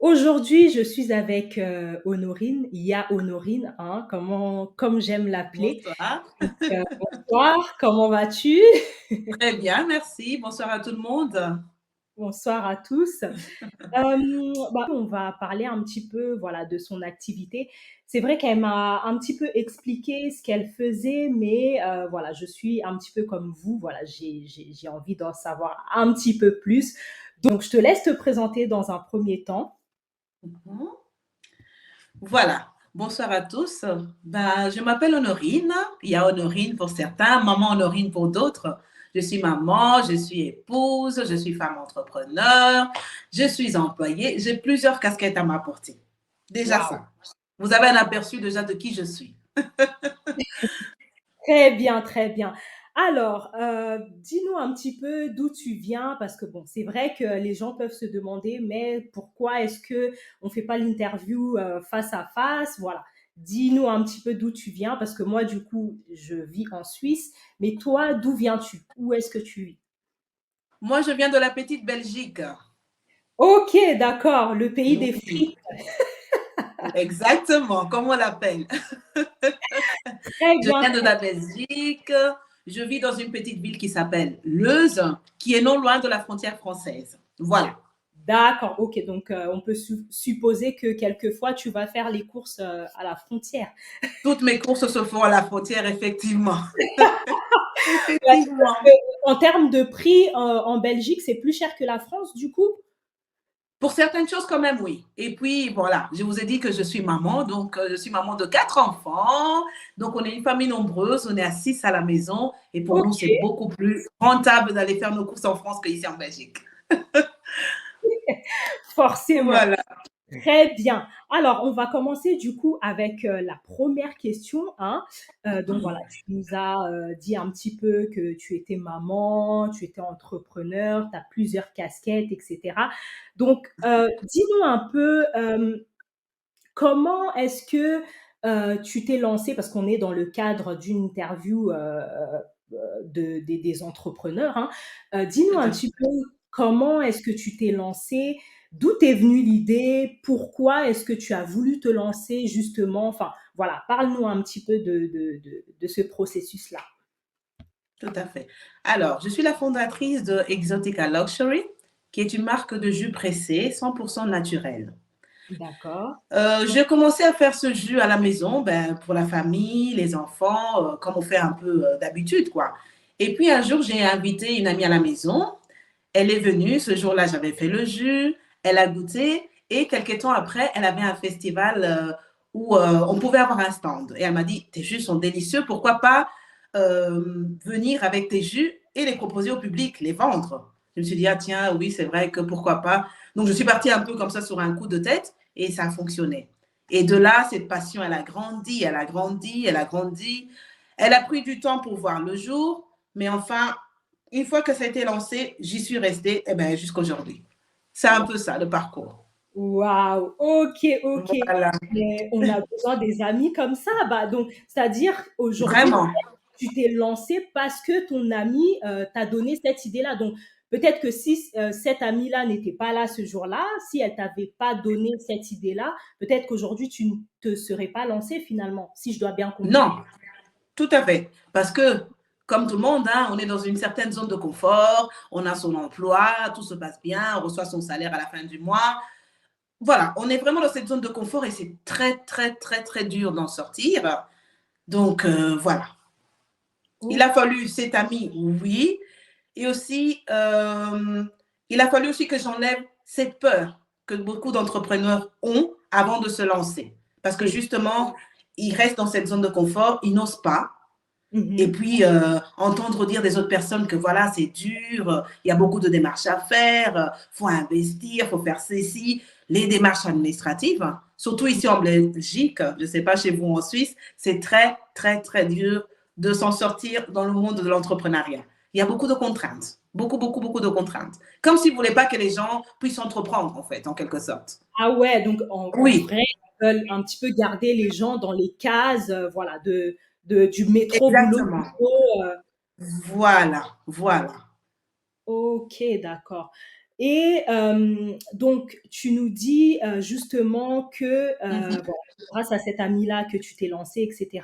Aujourd'hui, je suis avec Honorine, Iya Honorine, hein, comme j'aime l'appeler. Bonsoir. Donc, bonsoir, comment vas-tu? Très bien, merci. Bonsoir à tout le monde. Bonsoir à tous. On va parler un petit peu, voilà, de son activité. C'est vrai qu'elle m'a un petit peu expliqué ce qu'elle faisait, mais voilà, je suis un petit peu comme vous. Voilà, j'ai envie d'en savoir un petit peu plus. Donc, je te laisse te présenter dans un premier temps. Mhm. Voilà. Bonsoir à tous. Je m'appelle Honorine. Il y a Honorine pour certains, maman Honorine pour d'autres. Je suis maman, je suis épouse, je suis femme entrepreneur, je suis employée. J'ai plusieurs casquettes à m'apporter. Déjà Waouh! ça. Vous avez un aperçu déjà de qui je suis. Très bien, très bien. Alors, dis-nous un petit peu d'où tu viens parce que bon, c'est vrai que les gens peuvent se demander: «Mais pourquoi est-ce qu'on fait pas l'interview, face à face?» Voilà. Dis-nous un petit peu d'où tu viens parce que moi, du coup, je vis en Suisse, mais toi, d'où viens-tu? Où est-ce que tu vis? Moi, je viens de la petite Belgique. OK, d'accord, le pays des Oui, frites. exactement, comme on l'appelle. Très Je bien. viens de la Belgique. Je vis dans une petite ville qui s'appelle Leuze, qui est non loin de la frontière française. Voilà. D'accord, OK, donc on peut supposer que quelquefois tu vas faire les courses, à la frontière. Toutes mes courses se font à la frontière, effectivement. Ouais, parce que Effectivement. en termes de prix, en Belgique, c'est plus cher que la France, du coup? Pour certaines choses, quand même, oui. Et puis, voilà, je vous ai dit que je suis maman. Donc, je suis maman de 4 enfants. Donc, on est une famille nombreuse. On est à 6 à la maison. Et pour nous, c'est OK, beaucoup plus rentable d'aller faire nos courses en France qu'ici en Belgique. forcément. Voilà. Très bien. Alors, on va commencer du coup avec la première question, hein. Donc voilà, tu nous as dit un petit peu que tu étais maman, tu étais entrepreneur, tu as plusieurs casquettes, etc. Donc, dis-nous un peu comment est-ce que tu t'es lancée, parce qu'on est dans le cadre d'une interview des entrepreneurs, hein. Dis-nous Tout un à fait. petit peu comment est-ce que tu t'es lancée, d'où t'est venue l'idée, pourquoi est-ce que tu as voulu te lancer justement, enfin voilà, parle-nous un petit peu de ce processus-là. Tout à fait. Alors, je suis la fondatrice de Exotica Luxury, qui est une marque de jus pressé 100% naturel. D'accord. J'ai commencé à faire ce jus à la maison, pour la famille, les enfants, comme on fait un peu d'habitude, quoi. Et puis un jour, j'ai invité une amie à la maison. Elle est venue. Ce jour-là, j'avais fait le jus. Elle a goûté. Et quelques temps après, elle avait un festival où on pouvait avoir un stand. Et elle m'a dit, tes jus sont délicieux. Pourquoi pas venir avec tes jus et les proposer au public, les vendre? Je me suis dit, ah tiens, oui, c'est vrai que pourquoi pas. Donc, je suis partie un peu comme ça sur un coup de tête et ça a fonctionné. Et de là, cette passion, elle a grandi, elle a grandi, elle a grandi. Elle a pris du temps pour voir le jour, mais enfin, une fois que ça a été lancé, j'y suis restée jusqu'à aujourd'hui. C'est un peu ça, le parcours. Waouh! OK, OK. Voilà, Mais on a besoin des amis comme ça. Bah, donc, c'est-à-dire aujourd'hui, vraiment. tu t'es lancé parce que ton ami t'a donné cette idée-là. Donc, peut-être que si cette amie-là n'était pas là ce jour-là, si elle t'avait pas donné cette idée-là, peut-être qu'aujourd'hui, tu ne te serais pas lancé finalement, si je dois bien comprendre. Non, tout à fait. Parce que, comme tout le monde, hein, on est dans une certaine zone de confort, on a son emploi, tout se passe bien, on reçoit son salaire à la fin du mois. Voilà, on est vraiment dans cette zone de confort et c'est très, très, très, très dur d'en sortir. Donc, voilà. Il a OK. fallu cet ami, oui. Et aussi, il a fallu aussi que j'enlève cette peur que beaucoup d'entrepreneurs ont avant de se lancer. Parce que Et justement, ils restent dans cette zone de confort, ils n'osent pas. Et mmh. puis, entendre dire des autres personnes que voilà, c'est dur, il y a beaucoup de démarches à faire, il faut investir, il faut faire ceci, les démarches administratives, surtout ici en Belgique, je ne sais pas chez vous en Suisse, c'est très, très, très dur de s'en sortir dans le monde de l'entrepreneuriat. Il y a beaucoup de contraintes, beaucoup, beaucoup, beaucoup de contraintes. Comme si vous ne voulez pas que les gens puissent entreprendre, en fait, en quelque sorte. Ah ouais, donc en Oui, vrai, ils veulent un petit peu garder les gens dans les cases, voilà, du métro boulot exactement. dodo. Voilà, voilà. OK, d'accord. Et donc, tu nous dis justement que Mhm. bon, grâce à cet ami-là que tu t'es lancé, etc.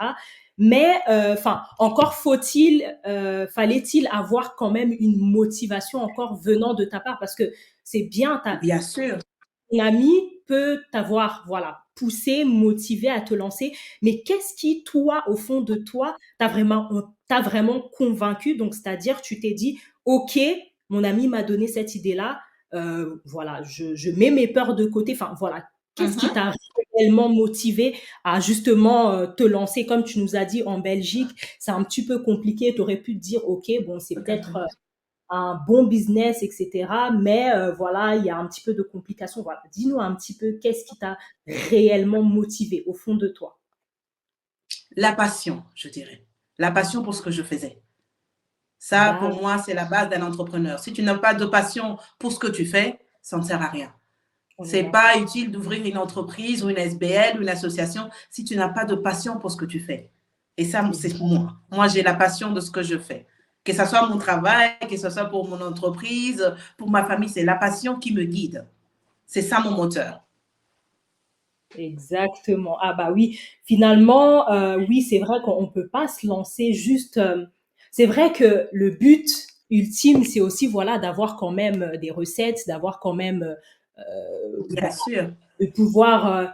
Mais enfin, encore fallait-il avoir quand même une motivation encore venant de ta part parce que c'est bien, Bien sûr. ton ami peut t'avoir, voilà, poussé, motivé à te lancer, mais qu'est-ce qui, toi, au fond de toi, t'a vraiment convaincu? Donc, c'est-à-dire, tu t'es dit, OK, mon ami m'a donné cette idée-là, voilà, je mets mes peurs de côté. Enfin, voilà, qu'est-ce qui Mhm. t'a réellement motivé à justement te lancer? Comme tu nous as dit, en Belgique, c'est un petit peu compliqué. Tu aurais pu te dire, OK, bon, c'est Tout à fait. peut-être un bon business, etc. Mais voilà, il y a un petit peu de complications. Voilà. Dis-nous un petit peu qu'est-ce qui t'a réellement motivé au fond de toi. La passion, je dirais. La passion pour ce que je faisais. Ça, pour D'accord, moi, c'est la base d'un entrepreneur. Si tu n'as pas de passion pour ce que tu fais, ça ne sert à rien. on est C'est d'accord. pas utile d'ouvrir une entreprise ou une SBL ou une association si tu n'as pas de passion pour ce que tu fais. Et ça, c'est Exact. moi. Moi, j'ai la passion de ce que je fais. Que ce soit mon travail, que ce soit pour mon entreprise, pour ma famille, c'est la passion qui me guide. C'est ça mon moteur. Exactement. Ah bah oui, finalement, oui, c'est vrai qu'on ne peut pas se lancer juste. C'est vrai que le but ultime, c'est aussi voilà d'avoir quand même des recettes, d'avoir quand même Bien voilà, sûr. de pouvoir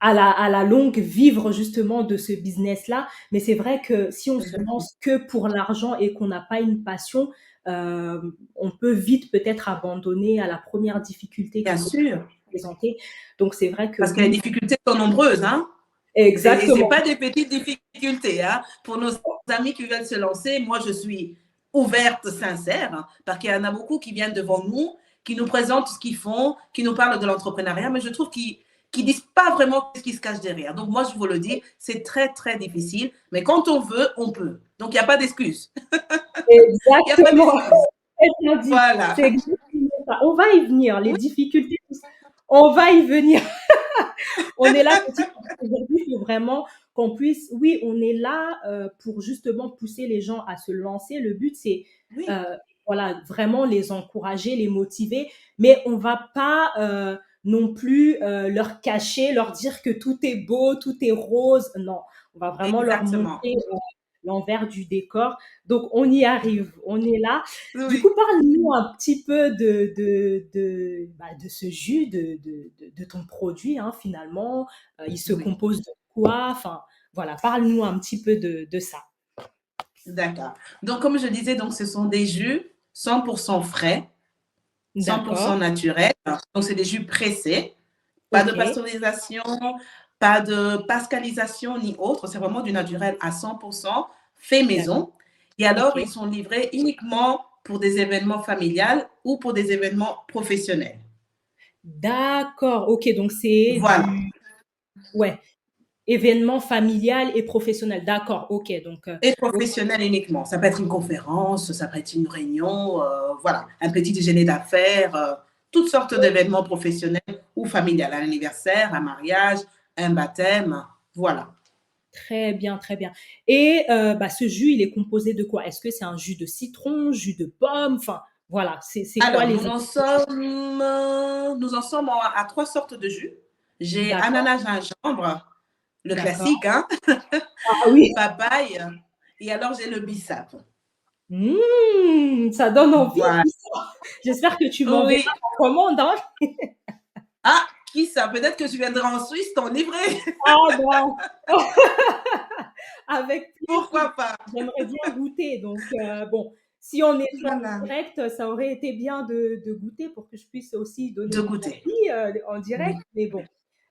à la longue vivre justement de ce business-là. Mais c'est vrai que si on se Mhm. lance que pour l'argent et qu'on n'a pas une passion, on peut vite peut-être abandonner à la première difficulté Bien qui peut se sûr. présenter. Donc c'est vrai que Parce que les oui, difficultés sont nombreuses, hein. C'est exactement. pas des petites difficultés, hein. Pour nos amis qui veulent se lancer, moi, je suis ouverte, sincère, hein, parce qu'il y en a beaucoup qui viennent devant nous, qui nous présentent ce qu'ils font, qui nous parlent de l'entrepreneuriat, mais je trouve qu'ils ne disent pas vraiment ce qui se cache derrière. Donc, moi, je vous le dis, c'est très, très difficile, mais quand on veut, on peut. Donc, il n'y a pas d'excuse. Il n'y a pas Exactement. d'excuse. Très bien dit. Voilà. C'est exactement ça. On va y venir. Les difficultés, on va y venir. On est là petit à petit. Aujourd'hui, il faut vraiment qu'on puisse, oui, on est là pour justement pousser les gens à se lancer. Le but, c'est Oui, euh, voilà, vraiment les encourager, les motiver, mais on va pas non plus leur cacher, leur dire que tout est beau, tout est rose. Non, on va vraiment leur exactement. montrer l'envers du décor. Donc, on y arrive, on est là. Du Oui. coup, parle-nous un petit peu de ce jus, de ton produit, hein, finalement. Il se Oui. compose de quoi? Enfin, voilà, parle-nous un petit peu de ça. D'accord. Donc, comme je disais, donc, ce sont des jus 100% frais, 100% D'accord, naturels. Donc, c'est des jus pressés. Pas de ok, pasteurisation, pas de pascalisation ni autre. C'est vraiment du naturel à 100% fait d'accord, maison. Et alors, ok. ils sont livrés uniquement pour des événements familiales ou pour des événements professionnels. D'accord, ok, donc c'est Voilà. ouais, événement familial et professionnel. D'accord, ok, donc, Et ok, professionnels uniquement. Ça peut être une conférence, ça peut être une réunion, voilà, un petit déjeuner d'affaires, toutes sortes d'événements professionnels ou familiales, un anniversaire, un mariage, un baptême, voilà. très bien, très bien. Et bah, ce jus, il est composé de quoi? Est-ce que c'est un jus de citron, jus de pomme? Enfin, voilà, c'est quoi Alors, les nous en sommes à trois sortes de jus. J'ai D'accord, ananas gingembre, le d'accord. classique, hein, Ah oui, papaye, et alors j'ai le bissap. ça donne envie Voilà. tout ça. J'espère que tu m'enverras Oui. ta commande, hein. Ah, qui ça? Peut-être que je viendrai en Suisse t'en livrer. Ah ben, avec plaisir. Pourquoi pas? J'aimerais bien goûter. Donc, bon, si on était en Voilà. direct, ça aurait été bien de goûter pour que je puisse aussi donner De mon goûter. avis en direct. Oui. Mais bon,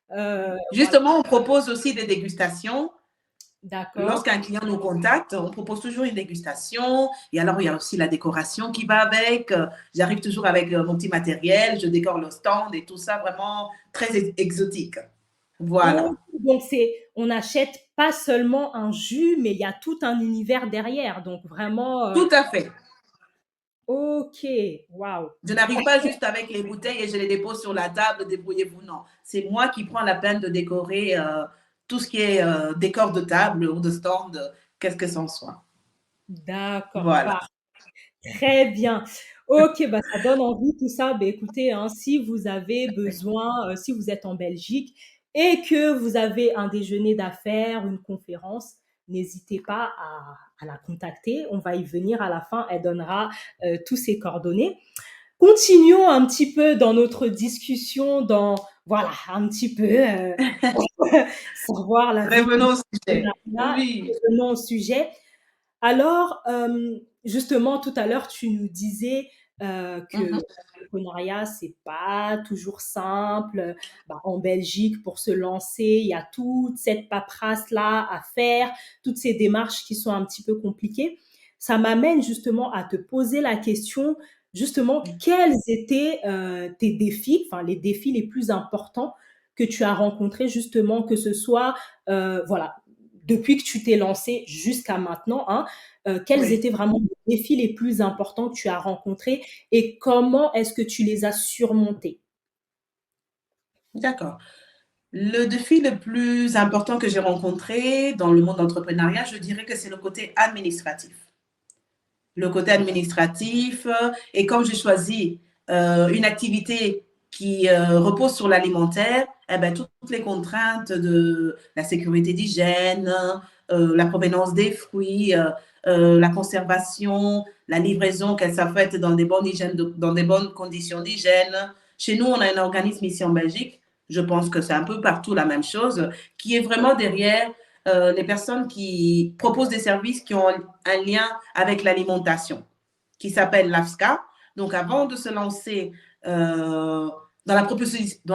voilà, Justement, on propose aussi des dégustations. d'accord. Lorsqu'un client nous contacte, on propose toujours une dégustation. Et alors, il y a aussi la décoration qui va avec. J'arrive toujours avec mon petit matériel, je décore le stand et tout ça, vraiment très exotique. Oh, Voilà. donc on n'achète pas seulement un jus, mais il y a tout un univers derrière. Donc vraiment, Tout à fait. ok, waouh. Je n'arrive pas juste avec les bouteilles et je les dépose sur la table, débrouillez-vous. Non. C'est moi qui prends la peine de décorer tout ce qui est décor de table ou de stand, qu'est-ce que ça en soit. D'accord, Voilà. parfait. Très bien. OK, bah, ça donne envie tout ça. Beh, écoutez, hein, si vous avez besoin, si vous êtes en Belgique et que vous avez un déjeuner d'affaires, une conférence, n'hésitez pas à la contacter. On va y venir à la fin. Elle donnera, tous ses coordonnées. Continuons un petit peu dans notre discussion dans voilà, un petit peu, savoir la vie Revenons au sujet. d'entrepreneuriat. Oui. Revenons au sujet. Alors, justement, tout à l'heure, tu nous disais que Mhm. l'entrepreneuriat, c'est pas toujours simple. Bah, en Belgique, pour se lancer, il y a toute cette paperasse-là à faire, toutes ces démarches qui sont un petit peu compliquées. Ça m'amène justement à te poser la question, justement, quels étaient tes défis, enfin les défis les plus importants que tu as rencontrés, justement, que ce soit, voilà, depuis que tu t'es lancé jusqu'à maintenant, hein, quels Oui, étaient vraiment les défis les plus importants que tu as rencontrés et comment est-ce que tu les as surmontés? d'accord. Le défi le plus important que j'ai rencontré dans le monde d'entrepreneuriat, je dirais que c'est le côté administratif. Le côté administratif, et comme j'ai choisi une activité qui repose sur l'alimentaire, eh ben, toutes les contraintes de la sécurité d'hygiène, la provenance des fruits, la conservation, la livraison, qu'elle soit faite dans des bonnes, dans des bonnes conditions d'hygiène. Chez nous, on a un organisme ici en Belgique, je pense que c'est un peu partout la même chose, qui est vraiment derrière les personnes qui proposent des services qui ont un lien avec l'alimentation, qui s'appelle l'AFSCA. Donc, avant de se lancer dans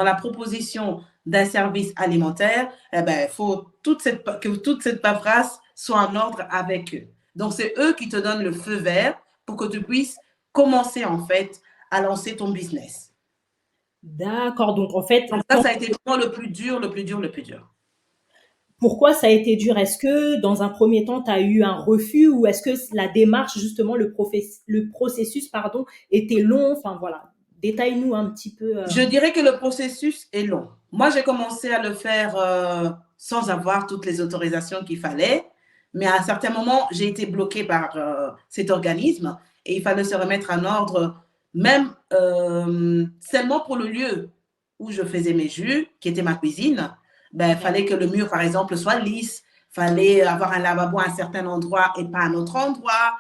la proposition d'un service alimentaire, eh ben, il faut que toute cette paperasse soit en ordre avec eux. Donc, c'est eux qui te donnent le feu vert pour que tu puisses commencer, en fait, à lancer ton business. D'accord, donc en fait, Donc, ça a été vraiment le plus dur, le plus dur, le plus dur. pourquoi ça a été dur? Est-ce que dans un premier temps, tu as eu un refus ou est-ce que la démarche, justement, le processus, pardon, était long? Enfin voilà, détaille-nous un petit peu. Je dirais que le processus est long. Moi, j'ai commencé à le faire sans avoir toutes les autorisations qu'il fallait, mais à un certain moment, j'ai été bloquée par cet organisme et il fallait se remettre en ordre, même seulement pour le lieu où je faisais mes jus, qui était ma cuisine. Ben, il fallait que le mur, par exemple, soit lisse, il fallait avoir un lavabo à un certain endroit et pas à un autre endroit.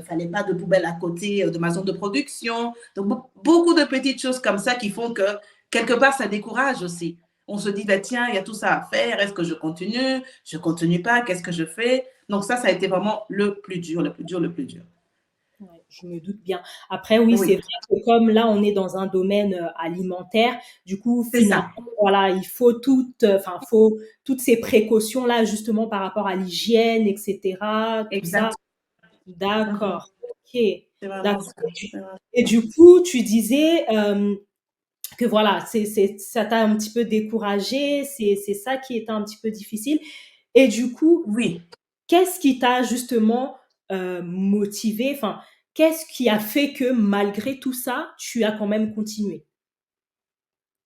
Fallait pas de poubelle à côté de ma zone de production. Donc, beaucoup de petites choses comme ça qui font que, quelque part, ça décourage aussi. On se dit, bah, tiens, il y a tout ça à faire. Est-ce que je continue? Je continue pas. Qu'est-ce que je fais? Donc, ça a été vraiment le plus dur, le plus dur, le plus dur. Ouais, je me doute bien. Après, oui, c'est Oui, vrai que comme là, on est dans un domaine alimentaire, du coup, c'est finalement, ça. voilà, il faut enfin, faut toutes ces précautions-là, justement, par rapport à l'hygiène, etc., tout ça. Exact. Mhm. D'accord. Ok. C'est vraiment D'accord. ça. C'est vraiment Et du coup, tu disais que voilà, ça t'a un petit peu découragé, c'est ça qui était un petit peu difficile. Et du coup, Oui, qu'est-ce qui t'a justement motivé? Enfin, qu'est-ce qui a fait que malgré tout ça, tu as quand même continué?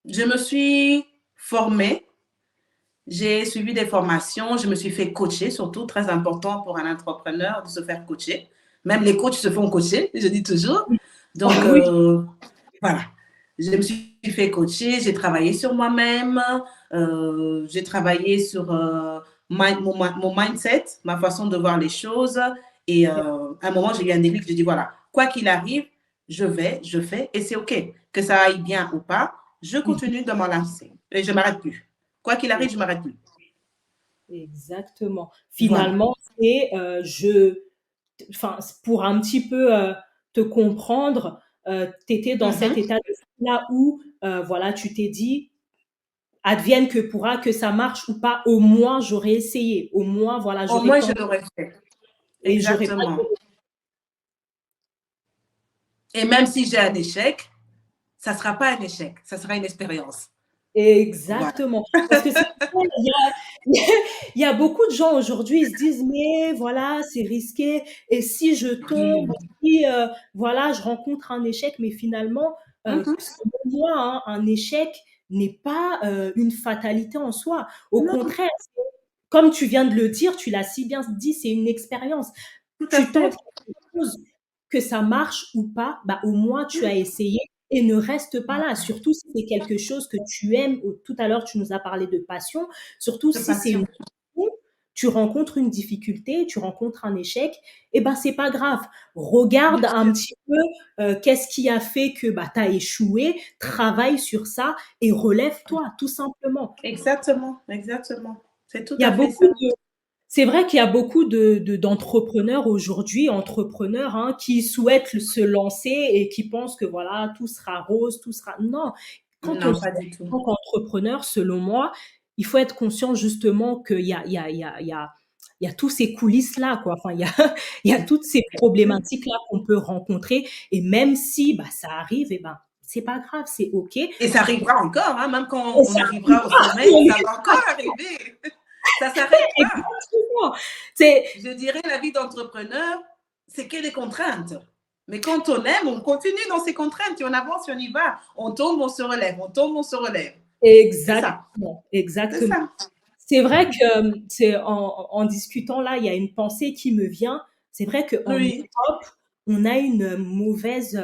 je me suis formée. J'ai suivi des formations, je me suis fait coacher, surtout très important pour un entrepreneur de se faire coacher. Même les coachs se font coacher, je dis toujours. Donc, Oui, voilà. Je me suis fait coacher, j'ai travaillé sur moi-même, j'ai travaillé sur mon mindset, ma façon de voir les choses. Et à un moment, j'ai eu un déclic, j'ai dit, voilà, quoi qu'il arrive, je fais, et c'est OK. Que ça aille bien ou pas, je continue de m'en lancer. Et je ne m'arrête plus. Quoi qu'il arrive, je ne m'arrête plus. exactement. Voilà. Finalement, c'est enfin, pour un petit peu te comprendre, tu étais dans cet Mhm. état d'esprit-là où, voilà, tu t'es dit, advienne que pourra, que ça marche ou pas, au moins j'aurais essayé, au moins, voilà, Au j'aurais moins, je tenté l'aurais fait. et j'aurais pas. Exactement. Et même si j'ai un échec, ça ne sera pas un échec, ça sera une expérience. Voilà. Exactement. Parce que c'est ça, il y a beaucoup de gens aujourd'hui, ils se disent: «Mais voilà, c'est risqué et si je tombe, Oui. si, voilà, je rencontre un échec», mais finalement, Mhm. selon moi, hein, un échec n'est pas, une fatalité en soi. Au Non, contraire, c'est comme tu viens de le dire, tu l'as si bien dit, c'est une expérience. tout à Tu tentes fait. quelque chose, que ça marche ou pas, bah, au moins tu as essayé et ne reste pas là. Surtout si c'est quelque chose que tu aimes, ou tout à l'heure tu nous as parlé de passion, surtout de si c'est passion. une passion, tu rencontres une difficulté, tu rencontres un échec, et ben c'est pas grave. Bien Regarde un sûr. petit peu qu'est-ce qui a fait que bah, tu as échoué, travaille sur ça et relève-toi, tout simplement. Exactement, exactement. C'est tout Il y a à fait beaucoup ça. de C'est vrai qu'il y a beaucoup d'entrepreneurs aujourd'hui, entrepreneurs, hein, qui souhaitent se lancer et qui pensent que voilà, tout sera rose, tout sera non. Quand on Non, se pas lance du tout. en tant qu'entrepreneur, selon moi, il faut être conscient justement qu'il y a tous ces coulisses-là, quoi. Enfin, il y a il y a toutes ces problématiques-là qu'on peut rencontrer, et même si, bah, ça arrive, et ben, c'est pas grave, c'est OK. Et Et ça arrivera encore, hein, même quand on ça arrivera au arrivera, sommet, ça va encore arriver. Ça ne s'arrête pas. exactement. C'est Je dirais la vie d'entrepreneur, c'est que des contraintes. Mais quand on aime, on continue dans ces contraintes et on avance et on y va. On tombe, on se relève, on tombe, on se relève. C'est ça, Exactement, c'est exactement. ça. C'est vrai que, c'est en discutant là, il y a une pensée qui me vient. C'est vrai qu'en Oui. Europe, on a une mauvaise,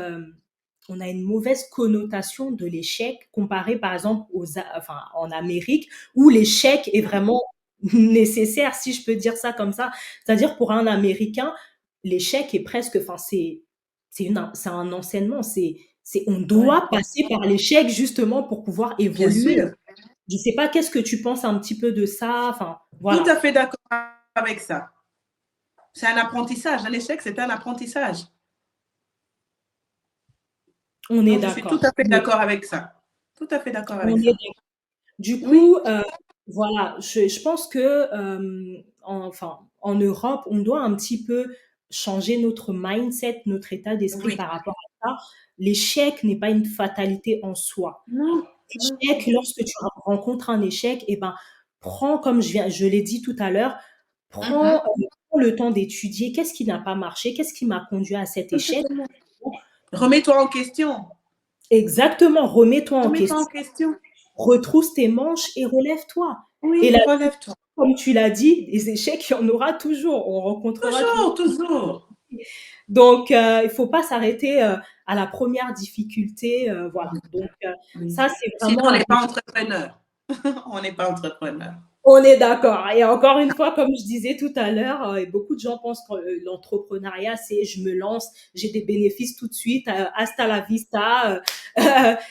on a une mauvaise connotation de l'échec comparé par exemple enfin, en Amérique, où l'échec est vraiment nécessaire, si je peux dire ça comme ça. C'est-à-dire pour un Américain, l'échec est presque, enfin c'est un enseignement, on Ouais. doit passer par l'échec justement pour pouvoir Bien évoluer. sûr. Je sais pas, qu'est-ce que tu penses un petit peu de ça? Enfin, Tout à voilà, fait d'accord avec ça. C'est un apprentissage. Un échec, c'est un apprentissage. on est Donc, je suis tout d'accord. à fait d'accord avec ça. Tout à fait d'accord On avec est ça. d'accord. Du Oui. coup, voilà, je pense que, enfin, en Europe, on doit un petit peu changer notre mindset, notre état d'esprit Oui. par rapport à ça. L'échec n'est pas une fatalité en soi. Non, non. L'échec, lorsque tu rencontres un échec, et ben, prends, comme je l'ai dit tout à l'heure, Mhm. prends le temps d'étudier qu'est-ce qui n'a pas marché, qu'est-ce qui m'a conduit à cet échec. Exactement. Remets-toi en question. Exactement, remets-toi en Remets-toi en question, question. retrousse tes manches et relève-toi. Et Oui, là, relève-toi. comme tu l'as dit, des échecs, il y en aura toujours, on rencontrera toujours. Toujours, toujours. Donc, il faut pas s'arrêter à la première difficulté, voilà. Donc, Oui. ça, c'est Sinon, vraiment on un. n'est pas entrepreneur. On n'est pas entrepreneur. On est d'accord. Et encore une fois, comme je disais tout à l'heure, et beaucoup de gens pensent que l'entrepreneuriat, c'est je me lance, j'ai des bénéfices tout de suite, hasta la vista,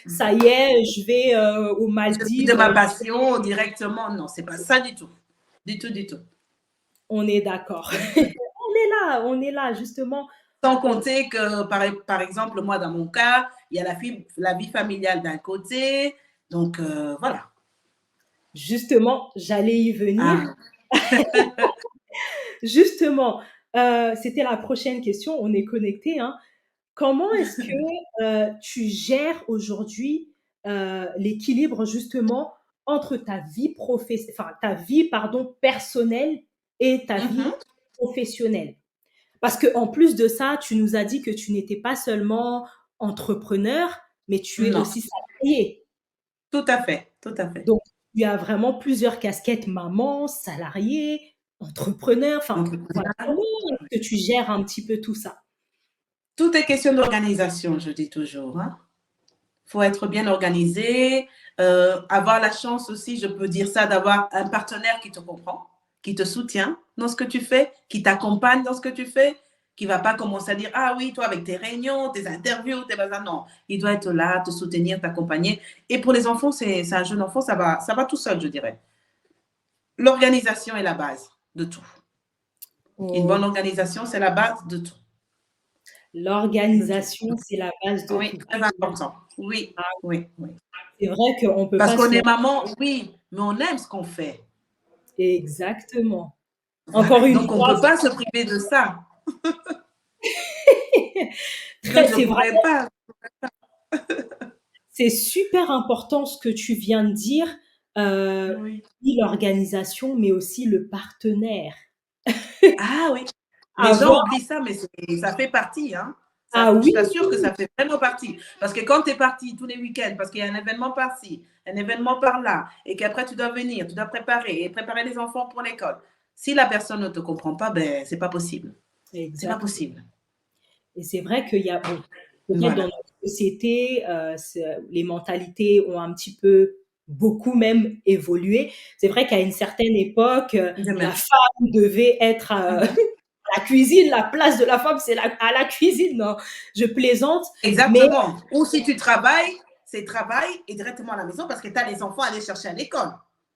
ça y est, je vais aux Je vis de Maldives. ma passion directement. Non, c'est pas ça du tout. Du tout, du tout. On est d'accord. On est là, justement. Sans euh, compter que, par exemple, moi, dans mon cas, il y a la vie familiale d'un côté. Donc, voilà. Justement, j'allais y venir. Ah. Justement, c'était la prochaine question. On est connecté, hein. Comment est-ce que tu gères aujourd'hui l'équilibre justement entre enfin, ta vie pardon, personnelle et ta vie Mhm. professionnelle? Parce qu'en plus de ça, tu nous as dit que tu n'étais pas seulement entrepreneur, mais tu es Non, aussi salarié. tout à fait, tout à fait. Donc, tu as vraiment plusieurs casquettes, maman, salarié, entrepreneur. Enfin, voilà. Entrepreneur. Comment est-ce que tu gères un petit peu tout ça? Tout est question d'organisation, je dis toujours, hein. Faut être bien organisé, avoir la chance aussi, je peux dire ça, d'avoir un partenaire qui te comprend, qui te soutient dans ce que tu fais, qui t'accompagne dans ce que tu fais, qui va pas commencer à dire ah oui, toi avec tes réunions, tes interviews, tes bazars. Non, il doit être là, te soutenir, t'accompagner. Et pour les enfants, c'est un jeune enfant, ça va tout seul, je dirais. L'organisation est la base de tout. Une bonne Oh, organisation, c'est la base de tout. De tout. l'organisation, c'est la base de Oui, tout. très important. Oui, Ah, oui, oui. c'est vrai qu'on ne peut Parce pas qu'on se est lancer. maman, oui, mais on aime ce qu'on fait. Exactement. Voilà. Encore une Donc, on ne fois, peut pas se priver de ça. Donc, je ne c'est vrai, pourrais pas. c'est super important ce que tu viens de dire. Oui. Oui, l'organisation, mais aussi le partenaire. Ah oui. Les gens Avoir, oublient ça, mais ça fait partie. Hein. ah Je oui, t'assure que ça fait vraiment partie. Parce que quand tu es parti tous les week-ends, parce qu'il y a un événement par-ci, un événement par-là, et qu'après tu dois venir, tu dois préparer, et préparer les enfants pour l'école. Si la personne ne te comprend pas, ben, c'est pas possible. C'est pas exact. possible. Et c'est vrai qu'il y a, bon, peut-être dans Voilà. notre société, les mentalités ont un petit peu, beaucoup même évolué. C'est vrai qu'à une certaine époque, De la même. femme devait être Mhm. à la cuisine, la place de la femme, c'est à la cuisine. Non, je plaisante, mais Exactement. Ou si tu travailles, c'est travail et directement à la maison parce que tu as les enfants à aller chercher à l'école.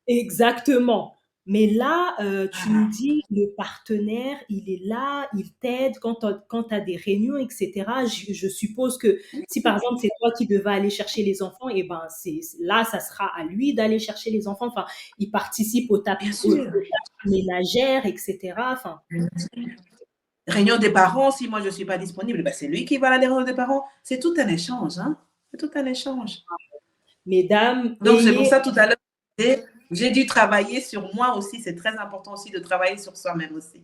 exactement. Mais là, tu nous Ah, dis, le partenaire, il est là, il t'aide quand tu as des réunions, et cetera. Je suppose que si, par exemple, c'est toi qui devais aller chercher les enfants, et ben, là, ça sera à lui d'aller chercher les enfants. Enfin, il participe bien aux sûr. tâches ménagères, et cetera. Enfin, Réunion des parents, si moi je ne suis pas disponible, ben c'est lui qui va à la réunion des parents. C'est tout un échange, hein? C'est tout un échange. mesdames, Donc c'est pour ayez ça tout à l'heure, j'ai dû travailler sur moi aussi. C'est très important aussi de travailler sur soi-même aussi.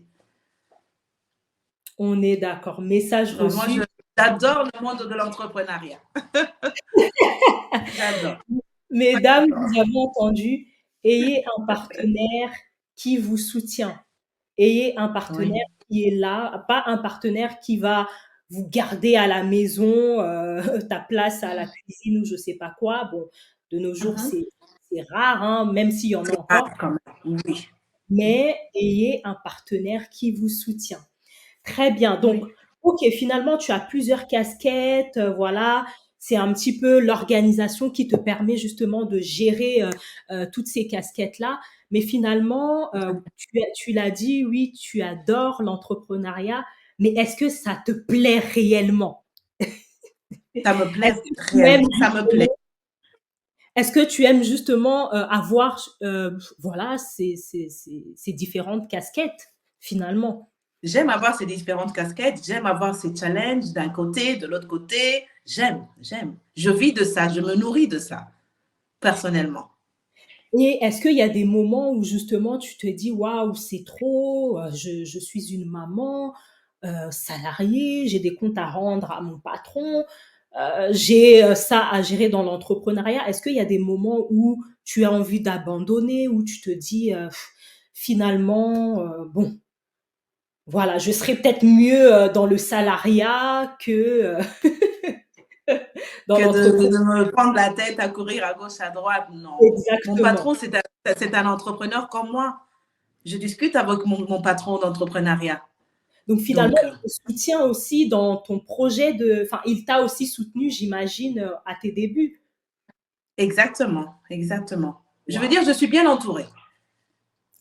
on est d'accord. Message Donc moi, reçu. j'adore le monde de l'entrepreneuriat. J'adore. Mesdames, vous avez entendu, ayez un partenaire qui vous soutient. Ayez un Oui. partenaire qui est là, pas un partenaire qui va vous garder à la maison, ta place à la cuisine ou je sais pas quoi. Bon, de nos jours, Mhm. c'est rare, hein, même s'il y en a C'est rare encore, quand même. Oui. mais ayez un partenaire qui vous soutient. Très bien. Donc, Oui. OK, finalement, tu as plusieurs casquettes, voilà. C'est un petit peu l'organisation qui te permet justement de gérer, toutes ces casquettes-là. Mais finalement, tu l'as dit, oui, tu adores l'entrepreneuriat, mais est-ce que ça te plaît réellement? Ça me Est-ce plaît que tu aimes réellement. Ça me plaît. est-ce que tu aimes justement, avoir, voilà, ces différentes casquettes, finalement? J'aime avoir ces différentes casquettes. J'aime avoir ces challenges d'un côté, de l'autre côté. J'aime, j'aime. Je vis de ça. Je me nourris de ça, personnellement. Et est-ce qu'il y a des moments où justement tu te dis: «Waouh, c'est trop, je suis une maman, salariée, j'ai des comptes à rendre à mon patron, j'ai, ça à gérer dans l'entrepreneuriat». Est-ce qu'il y a des moments où tu as envie d'abandonner, où tu te dis, «Finalement, bon, voilà, je serais peut-être mieux, dans le salariat que, dans Que l'entrepre» de me prendre la tête à courir à gauche, à droite, non. Mon exactement. patron, c'est un entrepreneur comme moi. Je discute avec mon patron d'entrepreneuriat. Donc finalement, Donc, il te soutient aussi dans ton projet enfin, il t'a aussi soutenu, j'imagine, à tes débuts. exactement, exactement. Je veux Waouh! dire, je suis bien entourée.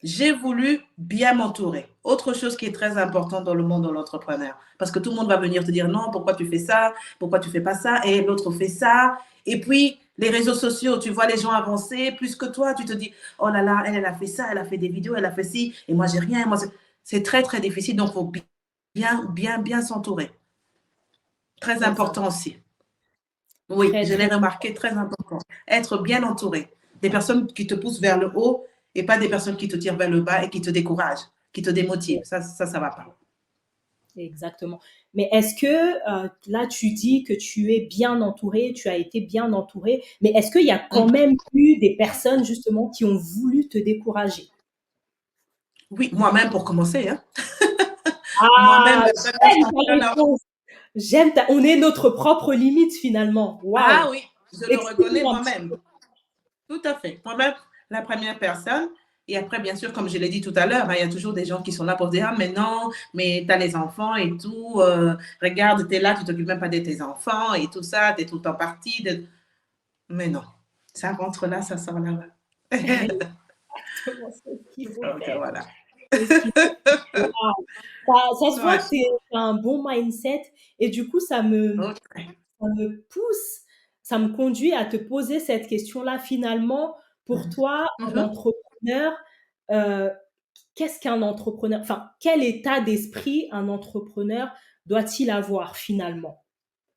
J'ai voulu bien m'entourer. Autre chose qui est très importante dans le monde de l'entrepreneur. Parce que tout le monde va venir te dire non, pourquoi tu fais ça, pourquoi tu fais pas ça, et l'autre fait ça. Et puis, les réseaux sociaux, tu vois les gens avancer plus que toi, tu te dis, oh là là, elle a fait ça, elle a fait des vidéos, elle a fait ci, et moi j'ai rien. C'est très, très difficile. Donc, il faut bien s'entourer. Très Exact. important aussi. Oui, Très, je l'ai très remarqué, très important. Être bien entouré. Des personnes qui te poussent vers le haut et pas des personnes qui te tirent vers le bas et qui te découragent, qui te démotivent. Ça va pas. exactement. Mais est-ce que, là, tu dis que tu es bien entouré, tu as été bien entouré, mais est-ce qu'il y a quand Mhm. même eu des personnes justement qui ont voulu te décourager? Oui, moi-même pour commencer. Hein. Moi-même, Ah! la première J'aime ta personne. réponse. On est notre propre limite finalement. Ah Waouh! oui, je le reconnais Explique-moi un petit moi-même. Tout à fait. Moi-même, la première personne. Et après, bien sûr, comme je l'ai dit tout à l'heure, hein, il y a toujours des gens qui sont là pour dire, ah, mais non, mais tu as les enfants et tout. Regarde, tu es là, tu t'occupes même pas de tes enfants et tout ça, tu es tout le temps parti. Mais non, ça rentre là, ça sort là-bas. exactement ce qu'il faut Donc, faire. voilà. C'est ce qu'il faut. Waouh! Ça se voit que Ouais. tu as un bon mindset et du coup, Ok. ça me pousse, ça me conduit à te poser cette question-là. Finalement, pour toi, un Mhm. entrepreneur, heu, qu'est-ce qu'un entrepreneur? Enfin, quel état d'esprit un entrepreneur doit-il avoir finalement?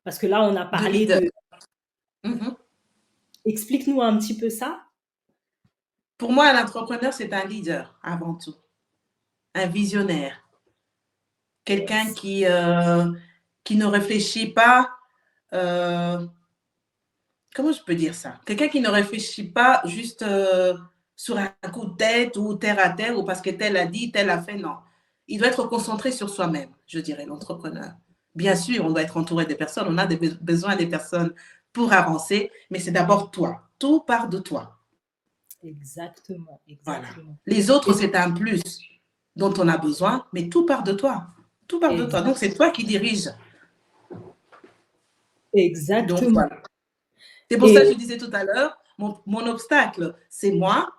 Parce que là, on a De parlé leader. de Mhm. explique-nous un petit peu ça? Pour moi, un entrepreneur, c'est un leader avant tout, un visionnaire, quelqu'un Yes. qui ne réfléchit pas. euh, Comment je peux dire ça? Quelqu'un qui ne réfléchit pas juste sur un coup de tête ou terre à terre ou parce que tel a dit, tel a fait, non. Il doit être concentré sur soi-même, je dirais, l'entrepreneur. Bien sûr, on doit être entouré des personnes, on a besoin des personnes pour avancer, mais c'est d'abord toi. Tout part de toi. Exactement, Voilà. exactement. Les autres, Et c'est un plus dont on a besoin, mais tout part de toi. Tout part de toi. ex Donc, c'est toi qui diriges. Donc, exactement. voilà. C'est pour ça que je Et disais tout à l'heure, mon obstacle, c'est moi,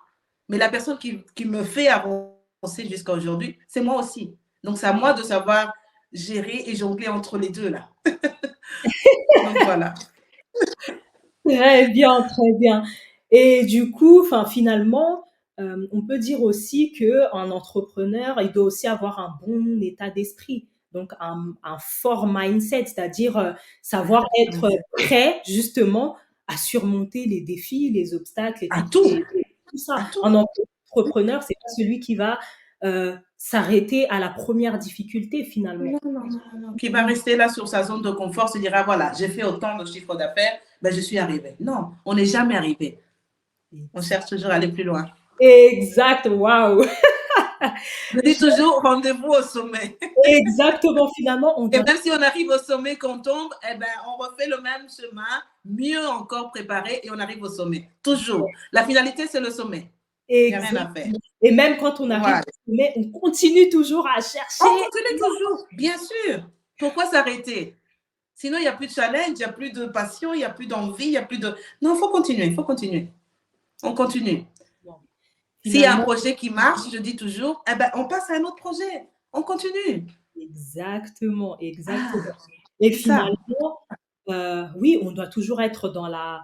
mais la personne qui me fait avancer jusqu'à aujourd'hui, c'est moi aussi. Donc, c'est à moi de savoir gérer et jongler entre les deux, là. Donc, voilà. très bien, très bien. Et du coup, enfin, finalement, on peut dire aussi qu'un entrepreneur, il doit aussi avoir un bon état d'esprit, donc un fort mindset, c'est-à-dire, savoir être prêt justement à surmonter les défis, les obstacles et À tout. tout ça. À tout. Un entrepreneur, c'est pas celui qui va, s'arrêter à la première difficulté finalement. Non, non, non, non. Qui va rester là sur sa zone de confort, se dira, voilà, j'ai fait autant de chiffre d'affaires, ben, je suis arrivé. Non, on n'est jamais arrivé. On cherche Exact. toujours à aller plus loin. Exact, waouh! Je dis toujours, rendez-vous au sommet. Exactement, finalement, on Et doit même si on arrive au sommet, qu'on tombe, eh ben, on refait le même chemin, mieux encore préparé, et on arrive au sommet. Toujours. La finalité, c'est le sommet. Il n'y a rien à faire. exactement. Et même quand on arrive Voilà. au sommet, on continue toujours à On chercher. continue toujours, bien sûr. Pourquoi s'arrêter? Sinon, il n'y a plus de challenge, il n'y a plus de passion, il n'y a plus d'envie, il n'y a plus de... Non, il faut continuer, il faut continuer. On continue. Bon, S'il y a un finalement, projet qui marche, je dis toujours, eh ben, on passe à un autre projet. On continue. exactement, Ah, exactement. Et c'est ça. finalement, oui, on doit toujours être dans la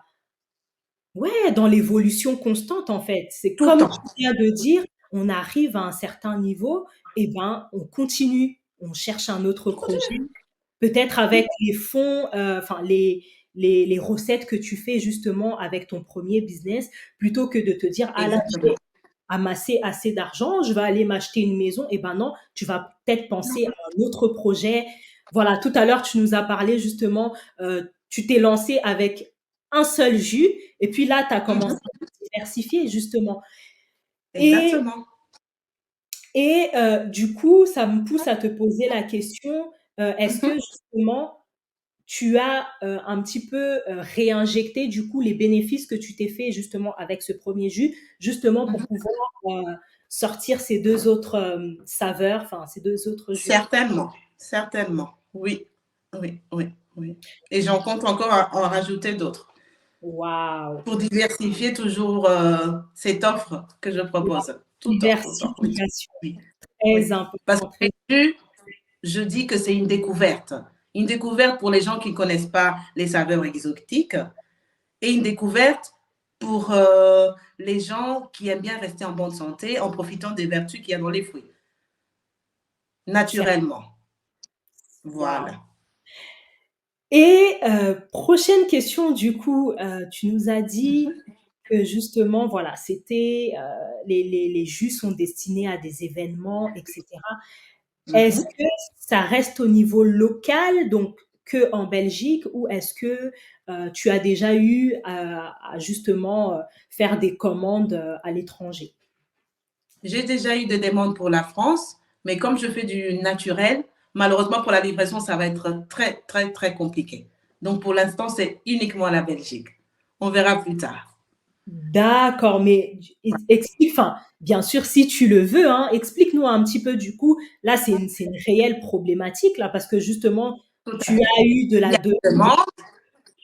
ouais, dans l'évolution constante, en fait. C'est Tout le comme temps. tu viens de dire, on arrive à un certain niveau et ben, on continue, on cherche un autre On projet. continue. Peut-être avec les fonds, enfin les recettes que tu fais justement avec ton premier business, plutôt que de te dire: «Ah là, Exactement. j'ai amassé assez d'argent, je vais aller m'acheter une maison». Et ben non, tu vas peut-être penser à un autre projet. Voilà, tout à l'heure, tu nous as parlé justement, tu t'es lancé avec un seul jus et puis là, tu as commencé Mhm. à diversifier justement. Et Exactement. du coup, ça me pousse à te poser la question, est-ce que Mhm. justement tu as, un petit peu, réinjecté du coup les bénéfices que tu t'es fait justement avec ce premier jus, justement pour Mhm. pouvoir, sortir ces 2 autres, saveurs, enfin ces 2 autres jus? Certainement. Certainement. Oui. Oui, oui, oui. Et j'en compte encore à en rajouter d'autres Waouh! pour diversifier toujours cette offre que je La propose. Tout le temps, tout le temps. Oui, diversification, oui, très oui. Parce que important, les très jus, je dis que c'est une découverte. Une découverte pour les gens qui ne connaissent pas les saveurs exotiques et une découverte pour les gens qui aiment bien rester en bonne santé en profitant des vertus qu'il y a dans les fruits, cer naturellement. waouh! Voilà. Et prochaine question du coup, tu nous as dit Mhm. que justement voilà, c'était, les jus sont destinés à des événements et cetera. Est-ce Mhm. que ça reste au niveau local, donc qu'en Belgique, ou est-ce que, tu as déjà eu à justement, faire des commandes, à l'étranger? J'ai déjà eu des demandes pour la France, mais comme je fais du naturel, malheureusement pour la livraison, ça va être très, très, très compliqué. Donc pour l'instant, c'est uniquement la Belgique. On verra plus tard. D'accord, mais explique, enfin, bien sûr, si tu le veux, hein, explique-nous un petit peu du coup. Là, c'est une réelle problématique là, parce que justement, Tout à tu fait. as eu de Il la y a de une demande,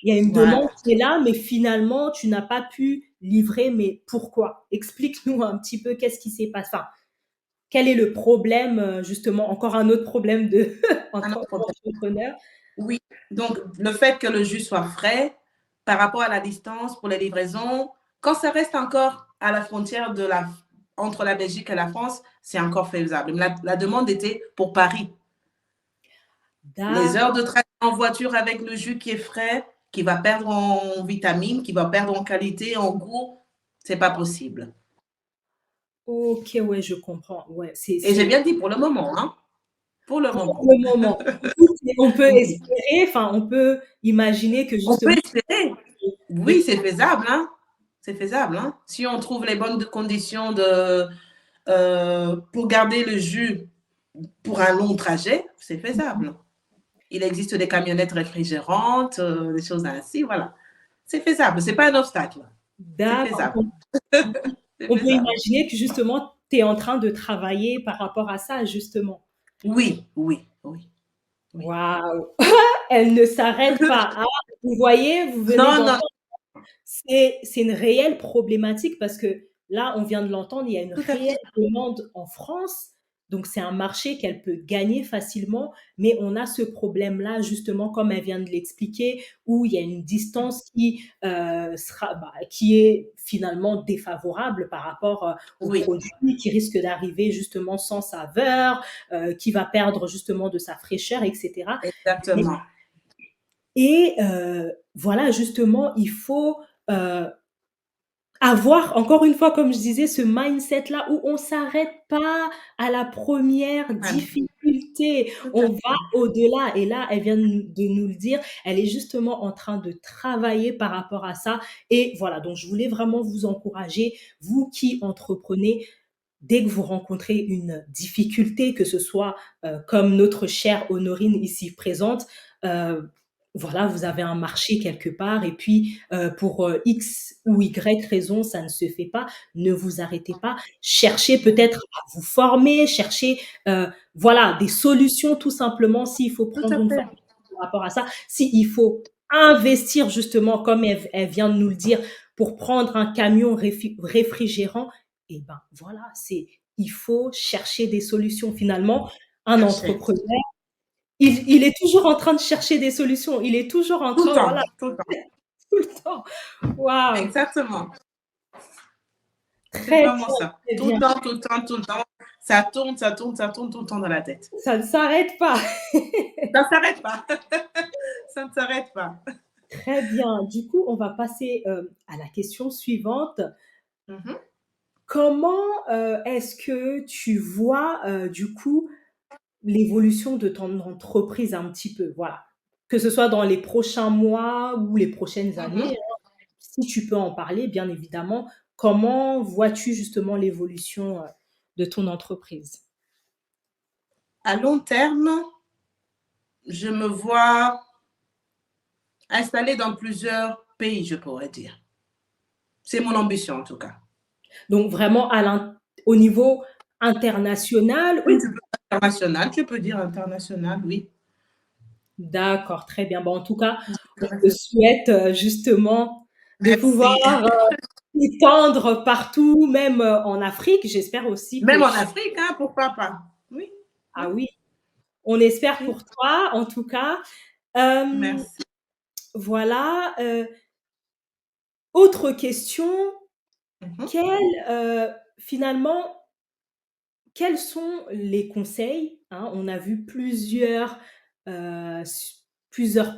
il y a une demande voilà. qui est là, mais finalement, tu n'as pas pu livrer, mais pourquoi? Explique-nous un petit peu qu'est-ce qui s'est passé? Enfin, quel est le problème, justement, encore un autre problème de en Un tant autre problème. qu'entrepreneur? Oui, donc le fait que le jus soit frais par rapport à la distance pour les livraisons, quand ça reste encore à la frontière entre la Belgique et la France, c'est encore faisable. La demande était pour Paris. Les heures de D'accord, trajet en voiture avec le jus qui est frais, qui va perdre en vitamines, qui va perdre en qualité, en goût, c'est pas possible. OK, ouais, je comprends. Ouais, Et j'ai c'est bien dit pour le moment, hein, pour le pour moment. le moment. Écoute, on peut Oui. espérer, enfin, on peut imaginer que On peut justement espérer. les Oui, c'est faisable, hein. C'est faisable, hein. Si on trouve les bonnes conditions pour garder le jus pour un long trajet, c'est faisable. Il existe des camionnettes réfrigérantes, des choses ainsi, voilà. C'est faisable, c'est pas un obstacle. C'est D'accord. faisable. C'est On peut faisable. imaginer que justement, tu es en train de travailler par rapport à ça, justement. Oui, oui, oui, oui. Waouh! Elle ne s'arrête pas. Ah, vous voyez, vous venez Non, non, d'entendre, c'est une réelle problématique parce que là, on vient de l'entendre, il y a une tout à réelle fait. demande en France, donc c'est un marché qu'elle peut gagner facilement, mais on a ce problème-là justement comme elle vient de l'expliquer, où il y a une distance qui est finalement défavorable par rapport, au Oui, produit, qui risque d'arriver justement sans saveur, qui va perdre justement de sa fraîcheur et cetera. Mais exactement. voilà, justement, il faut, heu, avoir encore une fois, comme je disais, ce mindset-là où on s'arrête pas à la première Voilà, difficulté, tout à on va fait. au-delà et là, elle vient de nous le dire, elle est justement en train de travailler par rapport à ça et voilà, donc je voulais vraiment vous encourager, vous qui entreprenez, dès que vous rencontrez une difficulté, que ce soit, comme notre chère Honorine ici présente, heu, voilà, vous avez un marché quelque part et puis, pour, X ou Y raison, ça ne se fait pas, ne vous arrêtez pas. Cherchez peut-être à vous former, cherchez, voilà, des solutions tout simplement s'il faut Tout prendre à une fait. formation par rapport à ça, s'il faut investir justement comme elle vient de nous le dire, pour prendre un camion réfrigérant, et ben voilà, il faut chercher des solutions. Finalement, un Chercher. entrepreneur, il est toujours en train de chercher des solutions. Il est toujours en Tout le train, temps, voilà, tout le temps. tout le temps. Waouh! Exactement. C'est Très vraiment bien, ça. très Tout le bien. temps, tout le temps, tout le temps. Ça tourne, ça tourne, ça tourne tout le temps dans la tête. Ça ne s'arrête pas. Ça ne s'arrête pas. Ça ne s'arrête pas. Très bien. Du coup, on va passer, à la question suivante. Mhm, Comment, est-ce que tu vois, du coup, l'évolution de ton entreprise un petit peu? Voilà. Que ce soit dans les prochains mois ou les prochaines mhm. années. Si tu peux en parler, bien évidemment, comment vois-tu justement l'évolution, de ton entreprise? À long terme, je me vois installée dans plusieurs pays, je pourrais dire. C'est mon ambition en tout cas. Donc vraiment au niveau international Oui, ou tu peux dire international, tu peux dire international, oui. d'accord, très bien. Bah, en tout cas, on te International. souhaite, justement de pouvoir, Merci. t'étendre partout, même, en Afrique. J'espère aussi que Même en tu Afrique, hein, pourquoi pas? Oui, ah oui, oui, on espère oui. pour toi, en tout cas. Hem, Merci. voilà, autre question, Mhm, quel, finalement, quels sont les conseils, hein? On a vu plusieurs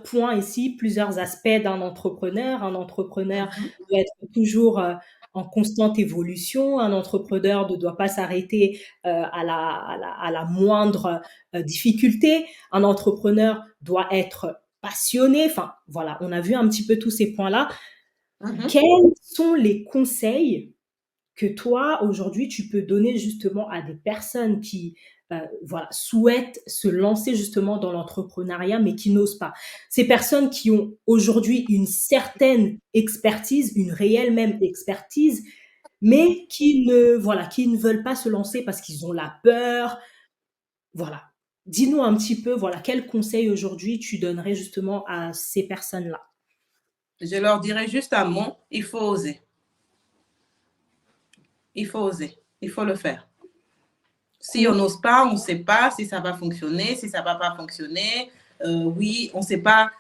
points ici, plusieurs aspects d'un entrepreneur. Un entrepreneur mhm, doit être toujours, en constante évolution. Un entrepreneur ne doit pas s'arrêter, à la moindre, difficulté. Un entrepreneur doit être passionné. Enfin, voilà, on a vu un petit peu tous ces points-là. mhm. Quels sont les conseils que toi, aujourd'hui, tu peux donner justement à des personnes qui, voilà, souhaitent se lancer justement dans l'entrepreneuriat, mais qui n'osent pas. Ces personnes qui ont aujourd'hui une certaine expertise, une réelle même expertise, mais qui ne veulent pas se lancer parce qu'ils ont la peur. Voilà. Dis-nous un petit peu, voilà, quels conseils aujourd'hui tu donnerais justement à ces personnes-là? Je leur dirais juste un mot, il faut oser. Il faut oser. Il faut le faire. Si on Con n'ose pas, on ne sait pas si ça va fonctionner, si ça ne va pas fonctionner. Oui, on ne sait pas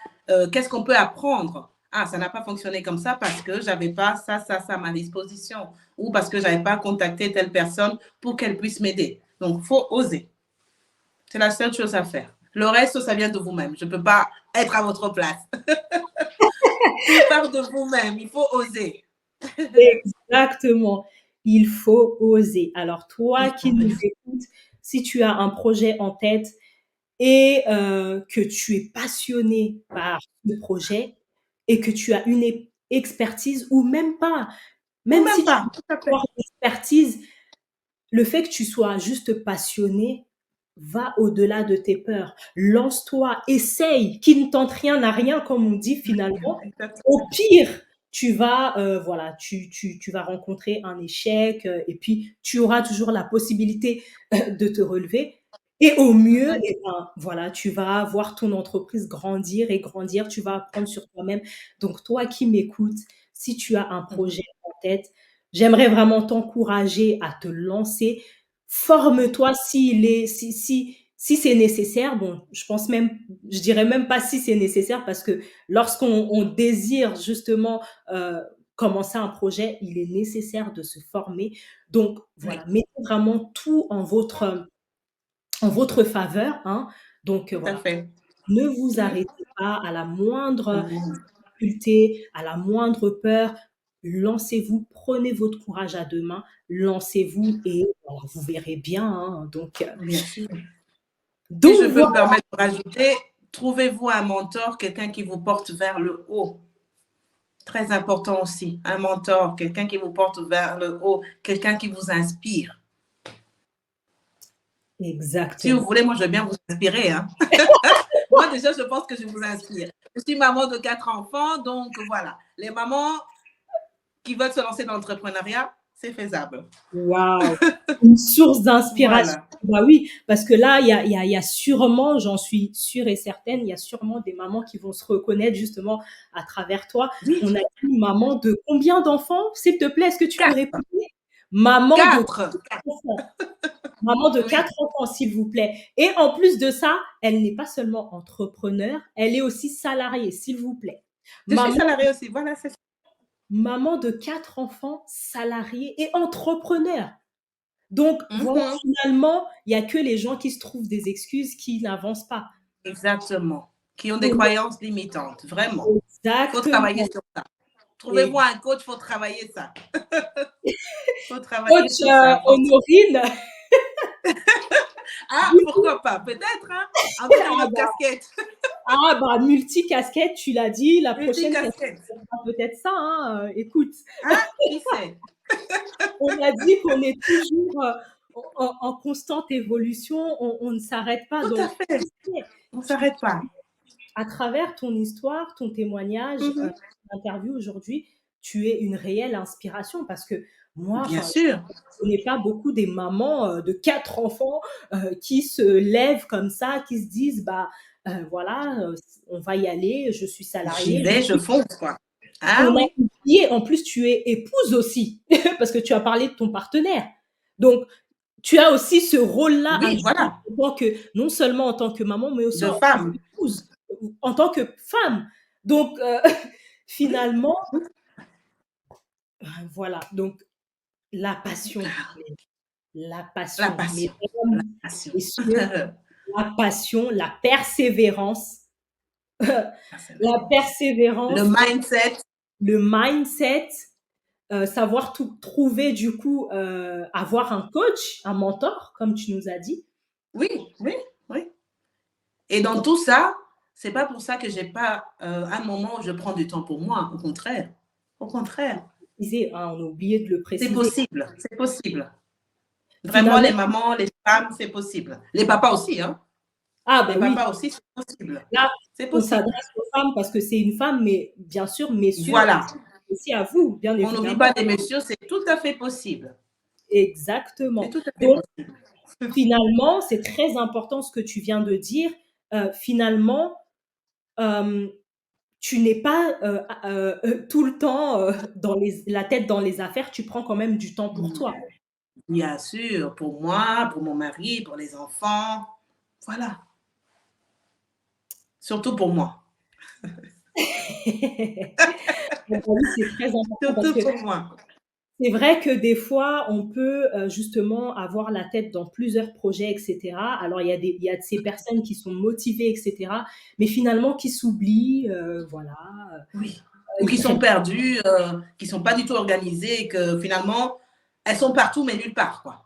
qu'est-ce qu'on peut apprendre. Ah, ça n'a pas fonctionné comme ça parce que j'avais pas ça, ça, ça à ma disposition. Ou parce que j'avais pas contacté telle personne pour qu'elle puisse m'aider. Donc, il faut oser. C'est la seule chose à faire. Le reste, ça vient de vous-même. Je ne peux pas être à votre place. Tout part de vous-même. Il faut oser. Exactement. Il faut oser. Alors toi Il qui faut, il nous faut. écoutes, si tu as un projet en tête et que tu es passionné par ce projet et que tu as une expertise ou même pas, Ou même même si tu pas. Tout à as fait. une expertise, le fait que tu sois juste passionné, va au-delà de tes peurs. Lance-toi, essaye. Qui ne tente rien n'a rien, comme on dit finalement. Au Exactement. pire, tu vas, voilà, tu vas rencontrer un échec et puis tu auras toujours la possibilité de te relever. Et au mieux, Mhm. eh ben, voilà, tu vas voir ton entreprise grandir et grandir. Tu vas apprendre sur toi-même. Donc, toi qui m'écoutes, si tu as un Mhm. projet en tête, j'aimerais vraiment t'encourager à te lancer. Forme-toi si c'est nécessaire. Bon, je pense même, je dirais même pas si c'est nécessaire parce que lorsqu'on désire justement commencer un projet, il est nécessaire de se former. Donc voilà, Oui, mettez vraiment tout en votre faveur, hein. Donc tout à voilà, fait. ne vous Oui. arrêtez pas à la moindre Mhm. difficulté, à la moindre peur. Lancez-vous, prenez votre courage à deux mains, lancez-vous et voilà, vous verrez bien, hein. Bien sûr. Si je Donc peux me voilà, permettre de rajouter, trouvez-vous un mentor, quelqu'un qui vous porte vers le haut. Très important aussi, un mentor, quelqu'un qui vous porte vers le haut, quelqu'un qui vous inspire. Si vous exactement. voulez, moi, je veux bien vous inspirer, hein. Moi, déjà, je pense que je vous inspire. Je suis maman de 4 enfants, donc voilà. Les mamans qui veulent se lancer dans l'entrepreneuriat, c'est faisable. Waouh! Une source d'inspiration. Voilà. Bah oui, parce que là, il y a sûrement, j'en suis sûre et certaine, il y a sûrement des mamans qui vont se reconnaître justement à travers toi. Oui, On a dit maman de combien d'enfants? S'il te plaît, est-ce que tu peux quatre. répéter? Maman de Quatre. 4 enfants. Maman de Oui. 4 enfants, s'il vous plaît. Et en plus de ça, elle n'est pas seulement entrepreneur, elle est aussi salariée, s'il vous plaît. Je suis Maman salariée aussi. Voilà, c'est ça. maman de 4 enfants, salariée et entrepreneur. Donc voilà, Mhm. finalement, il y a que les gens qui se trouvent des excuses qui n'avancent pas. Exactement. Qui ont des Honn croyances limitantes. Vraiment. Il faut travailler exactement. sur ça. Trouvez-vous Ex un coach, il faut travailler ça. Il faut travailler coach, sur ça. Honorine, Ah, du coup pourquoi pas? Peut-être, hein? En tout cas, une ah autre bah casquette. bah, multicasquette, tu l'as dit, la prochaine casquette, Multicasquette. ça sera peut-être ça, hein, écoute, Hein? Qui sait? on a dit qu'on est toujours, en constante évolution, on ne s'arrête pas Tout à donc fait. qui sait? On ne Tu s'arrête pas. À travers ton histoire, ton témoignage, Mhm. l'interview aujourd'hui, tu es une réelle inspiration parce que moi, Bien enfin, sûr. je connais pas beaucoup des mamans de 4 enfants qui se lèvent comme ça, qui se disent bah voilà, on va y aller, je suis J'y salariée. vais, je fonce, quoi. Ah On a oui. oublié, en plus tu es épouse aussi parce que tu as parlé de ton partenaire. Donc tu as aussi ce rôle-là à Oui, jouer voilà. en tant que non seulement en tant que maman, mais aussi De en tant femme. qu'épouse, en tant que femme. Donc Oui. finalement, voilà, donc la passion, La mais passion. La mesdames, passion. messieurs, la passion, la persévérance, la Le persévérance, mindset. le mindset, savoir tout trouver du coup, avoir un coach, un mentor, comme tu nous as dit. Oui, oui, oui. Et dans tout ça, c'est pas pour ça que j'ai pas un moment où je prends du temps pour moi. Au contraire. Au contraire. On a oublié de le C'est préciser. possible. C'est possible. Vraiment, Finalement, les mamans, les femmes, c'est possible. Les papas aussi, hein. ah Les bah oui, papas aussi, c'est possible. là, C'est on possible. s'adresse aux femmes parce que c'est une femme, mais bien sûr, messieurs, Voilà. aussi à vous, bien On n'oublie pas évidemment. des messieurs, c'est tout à fait possible. C'est Exactement. tout à fait Donc, possible. finalement, c'est très important ce que tu viens de dire. Finalement, euh, tu n'es pas tout le temps la tête dans les affaires, tu prends quand même du temps pour toi. Bien sûr, pour moi, pour mon mari, pour les enfants. Voilà. Surtout pour moi. Donc, oui, c'est très important parce Surtout que pour moi. c'est vrai que des fois, on peut justement avoir la tête dans plusieurs projets, etc. Alors, il y a de ces personnes qui sont motivées, etc. Mais finalement, qui s'oublient, voilà, Oui. Ou qui ils sont prennent. perdues, qui ne sont pas du tout organisées et que finalement, elles sont partout mais nulle part, quoi.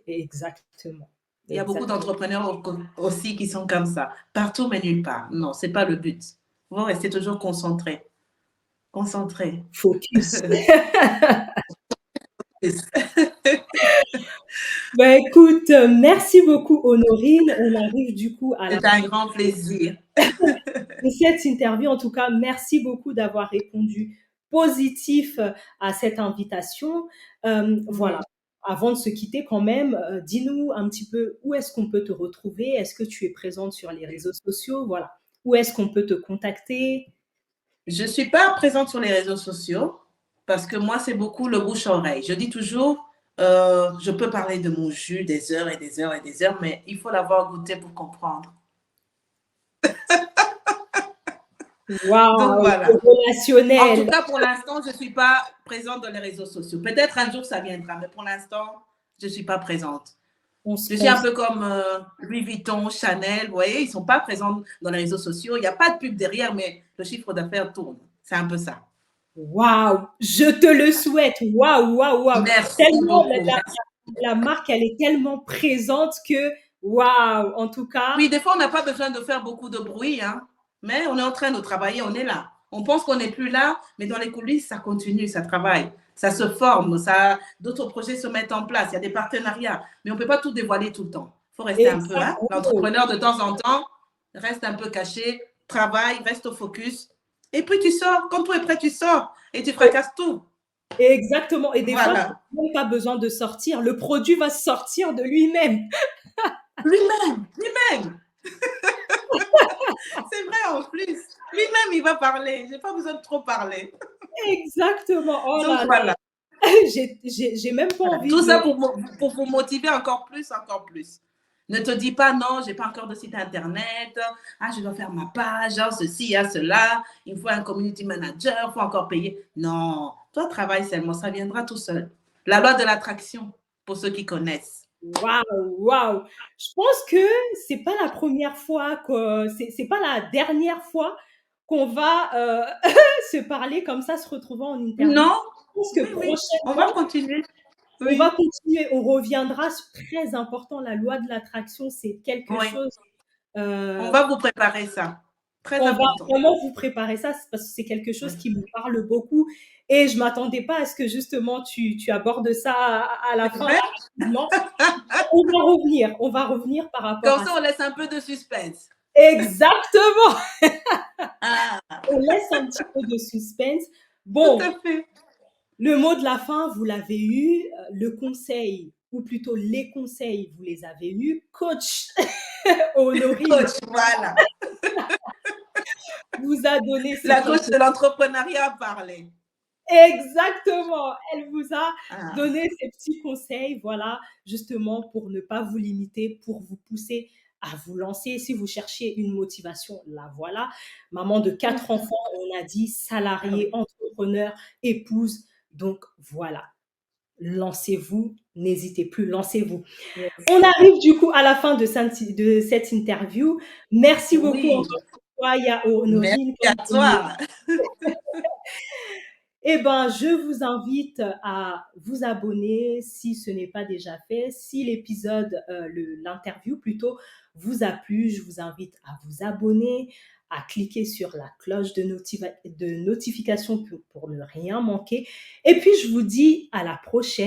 Exactement. Il y a beaucoup Exactement. d'entrepreneurs aussi qui sont comme ça. Partout mais nulle part. Non, c'est pas le but. Il faut rester toujours concentré. Concentré. Focus. Bah, écoute, merci beaucoup Honorine. On arrive du coup à la C'est un grand plaisir. de cette interview. En tout cas, merci beaucoup d'avoir répondu positif à cette invitation. Voilà. Mhm. Avant de se quitter, quand même, dis-nous un petit peu où est-ce qu'on peut te retrouver. Est-ce que tu es présente sur les réseaux sociaux? Voilà. Où est-ce qu'on peut te contacter? Je ne suis pas présente sur les réseaux sociaux parce que moi, c'est beaucoup le bouche-oreille. Je dis toujours, je peux parler de mon jus des heures et des heures et des heures, mais il faut l'avoir goûté pour comprendre. Donc Waouh, voilà. En tout relationnel. cas, pour l'instant, je ne suis pas présente dans les réseaux sociaux. Peut-être un jour, ça viendra, mais pour l'instant, je ne suis pas présente. On se, Je suis on un se- peu comme Louis Vuitton, Chanel, vous voyez, ils ne sont pas présents dans les réseaux sociaux. Il n'y a pas de pub derrière, mais le chiffre d'affaires tourne. C'est un peu ça. Waouh, je te le souhaite. Waouh, waouh, waouh. Merci Tellement, beaucoup. Merci. la marque, elle est tellement présente que, waouh, en tout cas, Oui, des fois, on n'a pas besoin de faire beaucoup de bruit, hein, mais on est en train de travailler, on est là. On pense qu'on n'est plus là, mais dans les coulisses, ça continue, ça travaille, ça se forme, ça, d'autres projets se mettent en place, il y a des partenariats, mais on ne peut pas tout dévoiler tout le temps. Il faut rester un peu, exact, hein. oh, L'entrepreneur, de temps en temps, reste un peu caché, travaille, reste au focus, et puis tu sors. Quand tout est prêt, tu sors, et tu oh, fracasses tout. exactement. Et des fois, tu Voilà. n'as même pas besoin de sortir. Le produit va sortir de lui-même. Lui-même, lui-même. C'est vrai en plus. Lui-même, il va parler. Je n'ai pas besoin de trop parler. Exactement. Oh Donc là voilà. là, j'ai même pas Voilà. envie Tout de. ça pour vous motiver encore plus, encore plus. Ne te dis pas non, j'ai pas encore de site internet. Ah, je dois faire ma page, ah, ceci, ah, cela. Il me faut un community manager, il faut encore payer. Non, toi, travaille seulement, ça viendra tout seul. La loi de l'attraction, pour ceux qui connaissent. Waouh, waouh. Je pense que c'est pas la première fois que c'est pas la dernière fois qu'on va se parler comme ça, se retrouvant en interview. Non, Je pense que oui, oui, on va prochainement, continuer. on va Oui, continuer, on reviendra sur très important, la loi de l'attraction, c'est quelque oui. chose. On euh, va vous préparer ça. Très on va important. vraiment vous préparer ça parce que c'est quelque chose Oui. qui me parle beaucoup et je m'attendais pas à ce que justement tu abordes ça à la C'est fin vrai? rapidement. On va revenir par rapport Comme à ça, ça. on laisse un peu de suspense. Exactement. Ah, On laisse un petit peu de suspense. tout Bon, à fait. le mot de la fin, vous l'avez eu. Le conseil, ou plutôt les conseils, vous les avez eus. Coach Honorine Coach, voilà. vous a donné ces La coach quelques. de l'entrepreneuriat a parlé. Exactement. Elle vous a Ah, donné ces petits conseils, voilà, justement pour ne pas vous limiter, pour vous pousser à vous lancer. Si vous cherchez une motivation, la voilà. Maman de 4 enfants, on a dit ah salarié, oui. entrepreneur, épouse. Donc voilà, lancez-vous, n'hésitez plus, lancez-vous. Yes. On arrive du coup à la fin de cette interview. Merci beaucoup Oui, encore une fois, Yaya merci Honorine, à comme toi. eh ben, je vous invite à vous abonner si ce n'est pas déjà fait. Si l'épisode, l'interview plutôt, vous a plu, je vous invite à vous abonner, à cliquer sur la cloche de notification pour ne rien manquer. Et puis, je vous dis à la prochaine.